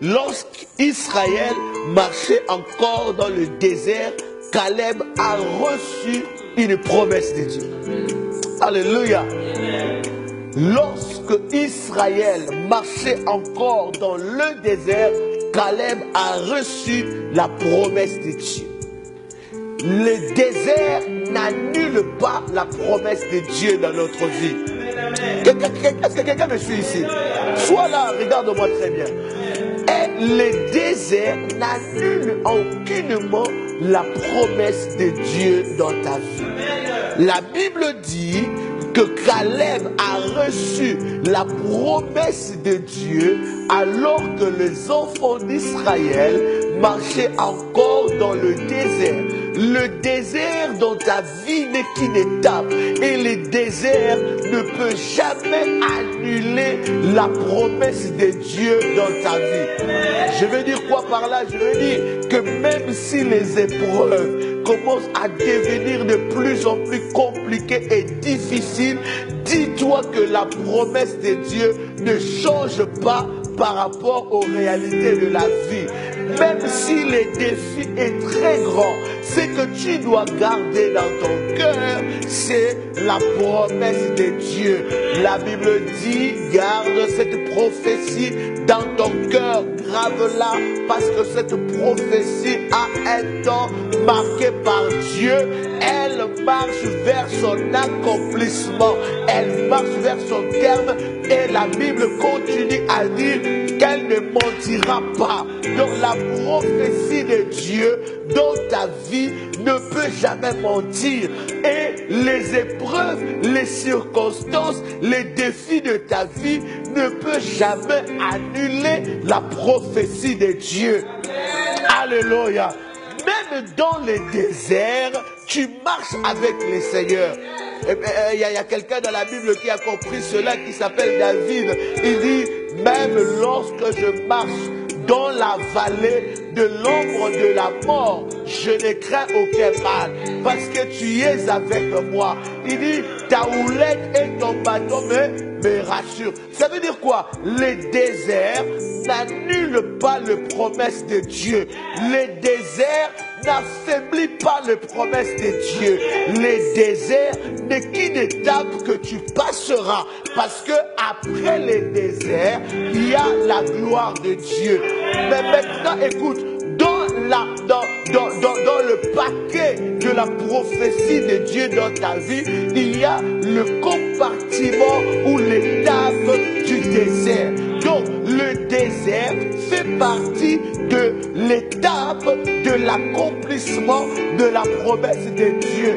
lorsqu'Israël marchait encore dans le désert, Caleb a reçu une promesse de Dieu. Alléluia. Lorsque Israël marchait encore dans le désert, Caleb a reçu la promesse de Dieu. Le désert n'annule pas la promesse de Dieu dans notre vie. Est-ce que quelqu'un me suit ici? Sois là, regarde-moi très bien. Et le désert n'annule aucunement la promesse de Dieu dans ta vie. La Bible dit que Caleb a reçu la promesse de Dieu alors que les enfants d'Israël marchaient encore dans le désert. Le désert dans ta vie n'est qu'une étape et le désert ne peut jamais annuler la promesse de Dieu dans ta vie. Je veux dire quoi par là? Je veux dire que même si les épreuves commencent à devenir de plus en plus compliquées et difficiles, dis-toi que la promesse de Dieu ne change pas par rapport aux réalités de la vie. Même si le défi est très grand, ce que tu dois garder dans ton cœur, c'est la promesse de Dieu. La Bible dit, garde cette prophétie dans ton cœur, grave-la, parce que cette prophétie a un temps marqué par Dieu. Elle marche vers son accomplissement, elle marche vers son terme, et la Bible continue à dire qu'elle ne mentira pas. Donc la prophétie de Dieu dans ta vie ne peut jamais mentir. Et les épreuves, les circonstances, les défis de ta vie ne peuvent jamais annuler la prophétie de Dieu. Alléluia. Même dans les déserts, tu marches avec le Seigneur. Il y a quelqu'un dans la Bible qui a compris cela, qui s'appelle David. Il dit, même lorsque je marche dans la vallée de l'ombre de la mort, je ne crains aucun mal, parce que tu es avec moi. Il dit, ta houlette et ton bâton me rassurent. Ça veut dire quoi? Les déserts n'annulent pas les promesses de Dieu. Les déserts n'affaiblit pas les promesses de Dieu. Les déserts n'est qu'une étape que tu passeras, parce que après les déserts, il y a la gloire de Dieu. Mais maintenant, écoute, dans le paquet de la prophétie de Dieu dans ta vie, il y a le compartiment ou l'étape du désert. Donc, le désert fait partie de l'étape de l'accomplissement de la promesse de Dieu.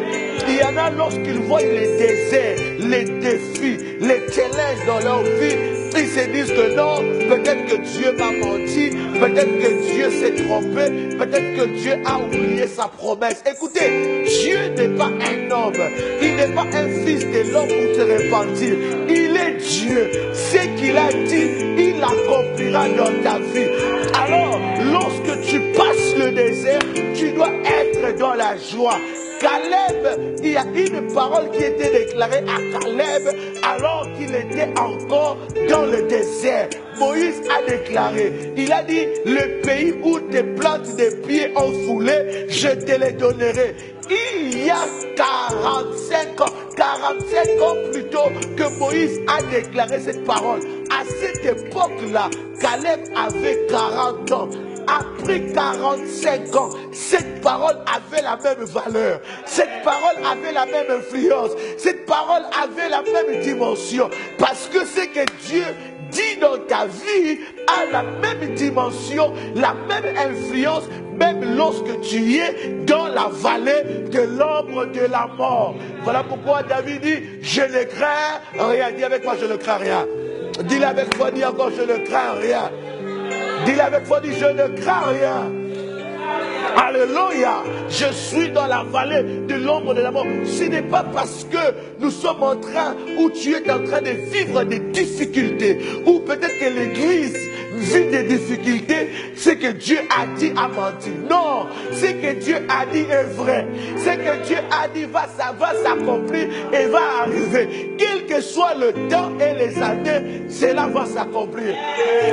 Il y en a, lorsqu'ils voient les déserts, les défis, les challenges dans leur vie, ils se disent que non, peut-être que Dieu m'a menti, peut-être que Dieu s'est trompé, peut-être que Dieu a oublié sa promesse. Écoutez, Dieu n'est pas un homme, il n'est pas un fils de l'homme pour se repentir. Il est Dieu. Ce qu'il a dit, il accomplira dans ta vie. Alors, lorsque tu passes le désert, tu dois être dans la joie. Caleb, il y a une parole qui était déclarée à Caleb alors qu'il était encore dans le désert. Moïse a déclaré, il a dit, le pays où tes plantes de pieds ont foulé, je te les donnerai. Il y a 45 ans plus tôt que Moïse a déclaré cette parole. À cette époque-là, Caleb avait 40 ans. Après 45 ans, cette parole avait la même valeur. Cette parole avait la même influence. Cette parole avait la même dimension. Parce que ce que Dieu dit dans ta vie a la même dimension, la même influence, même lorsque tu es dans la vallée de l'ombre de la mort. Voilà pourquoi David dit, je ne crains rien. Dis avec moi, je ne crains rien. Dis-le avec moi, dis encore, je ne crains rien. Dis-le avec foi, dis, je ne crains rien. Alléluia. Je suis dans la vallée de l'ombre de la mort. Ce n'est pas parce que nous sommes en train, ou tu es en train de vivre des difficultés, ou peut-être que l'église vit des difficultés, ce que Dieu a dit a menti. Non, ce que Dieu a dit est vrai. Ce que Dieu a dit va s'accomplir et va arriver. Quelle que que soit le temps et les années, cela va s'accomplir.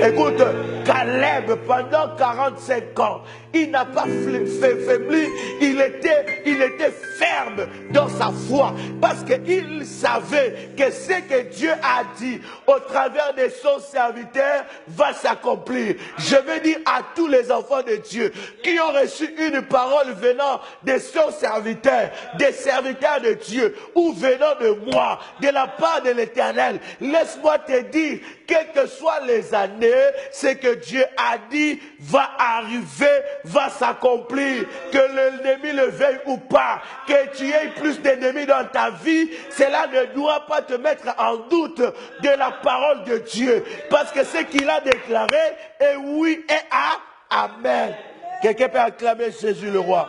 Écoute, Caleb, pendant 45 ans, il n'a pas faibli, il était ferme dans sa foi, parce qu'il savait que ce que Dieu a dit au travers de son serviteur va s'accomplir. Je veux dire à tous les enfants de Dieu qui ont reçu une parole venant de son serviteur, des serviteurs de Dieu, ou venant de moi, de la part de l'Éternel, laisse-moi te dire, quelles que soient les années, ce que Dieu a dit va arriver, va s'accomplir, que l'ennemi le veuille ou pas, que tu aies plus d'ennemis dans ta vie, cela ne doit pas te mettre en doute de la parole de Dieu, parce que ce qu'il a déclaré est oui et amen. Quelqu'un peut acclamer Jésus le roi.